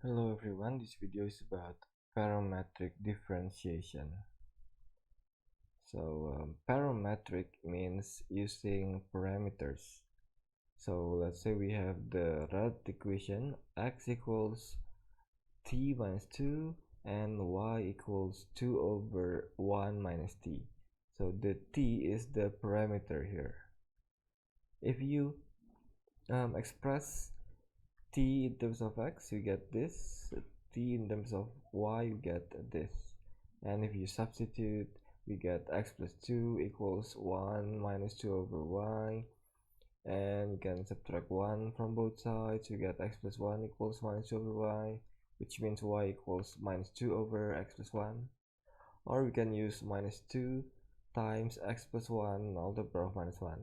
Hello everyone, this video is about parametric differentiation. Parametric means using parameters. So let's say we have the red equation x equals t minus 2 and y equals 2 over 1 minus t. So the t is the parameter here. If you express t in terms of x, you get this. T in terms of y, you get this. And if you substitute, we get x plus 2 equals 1 minus 2 over y. And you can subtract 1 from both sides. You get x plus 1 equals minus 2 over y, which means y equals minus 2 over x plus 1. Or we can use minus 2 times x plus 1 all to the power of minus 1.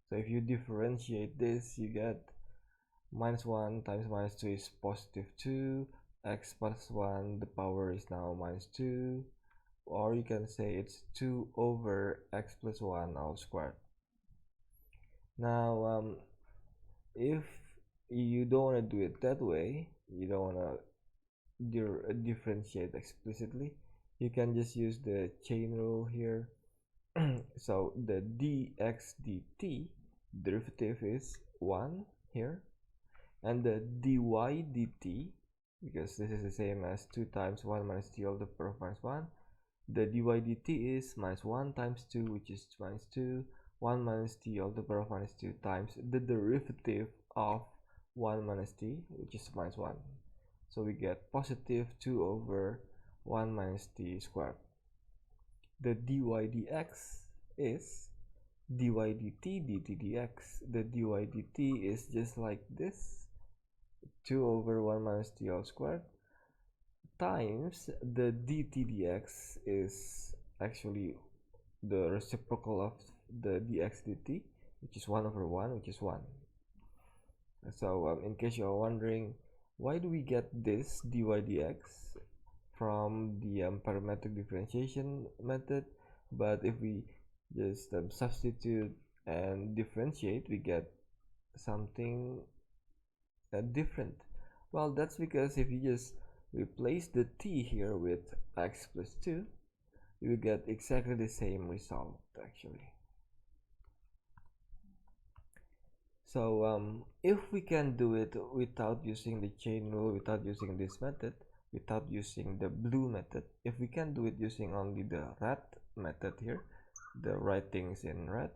So if you differentiate this, you get minus 1 times minus 2 is positive 2, x plus 1, the power is now minus 2, or you can say it's 2 over x plus 1 all squared. Now if you don't want to do it that way, you don't want to differentiate explicitly, you can just use the chain rule here. So the dx dt derivative is 1 here, and the dy dt, because this is the same as 2 times 1 minus t all to the power of minus 1, the dy dt is minus 1 times 2, which is minus 2, 1 minus t all to the power of minus 2 times the derivative of 1 minus t, which is minus 1. So we get positive 2 over 1 minus t squared. The dy dx is dy dt dt dx. The dy dt is just like this, 2 over 1 minus t all squared, times the dt dx is actually the reciprocal of the dx dt, which is 1 over 1, which is 1. So in case you are wondering, why do we get this dy dx from the parametric differentiation method, but if we just substitute and differentiate, we get something different? Well, that's because if you just replace the t here with x plus 2, you will get exactly the same result actually. So if we can do it without using the chain rule, without using this method, without using the blue method, if we can do it using only the red method here, the right things in red,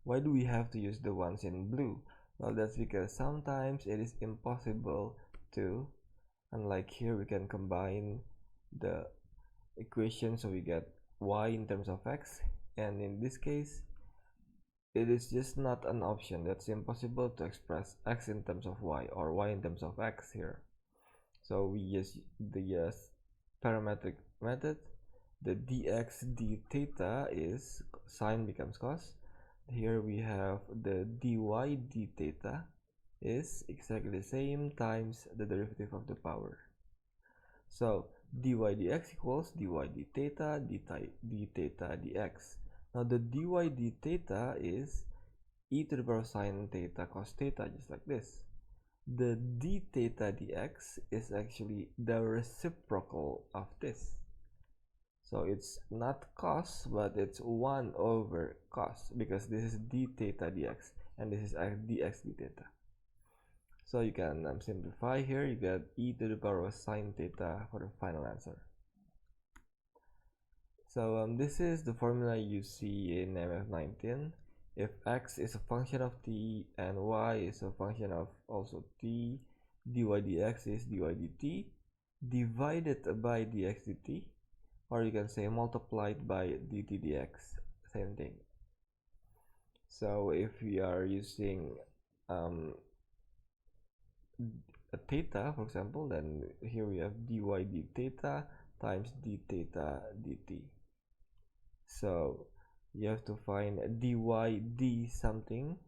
why do we have to use the ones in blue? Well, that's because sometimes it is impossible to, unlike here, we can combine the equation, so we get y in terms of x, and in this case it is just not an option. That's impossible to express x in terms of y or y in terms of x here. So we use the parametric method. The dx d theta is sine becomes cos. Here we have the dy d theta is exactly the same times the derivative of the power. So dy dx equals dy d theta d theta dx. Now the dy d theta is e to the power of sine theta cos theta, just like this. The d theta dx is actually the reciprocal of this. So it's not cos, but it's 1 over cos, because this is d theta dx and this is dx d theta. So you can simplify here, you get e to the power of sine theta for the final answer. So this is the formula you see in MF19. If x is a function of t and y is a function of also t, dy dx is dy dt divided by dx dt, or you can say multiplied by dt dx, same thing. So if we are using a theta, for example, then here we have dy d theta times d theta dt. So you have to find dy d something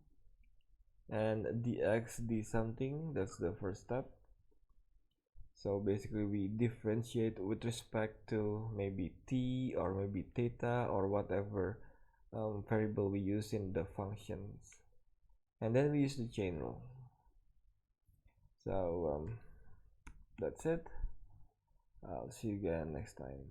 and dx d something. That's the first step. So basically we differentiate with respect to maybe t or maybe theta or whatever variable we use in the functions, and then we use the chain rule. So That's it. I'll see you again next time.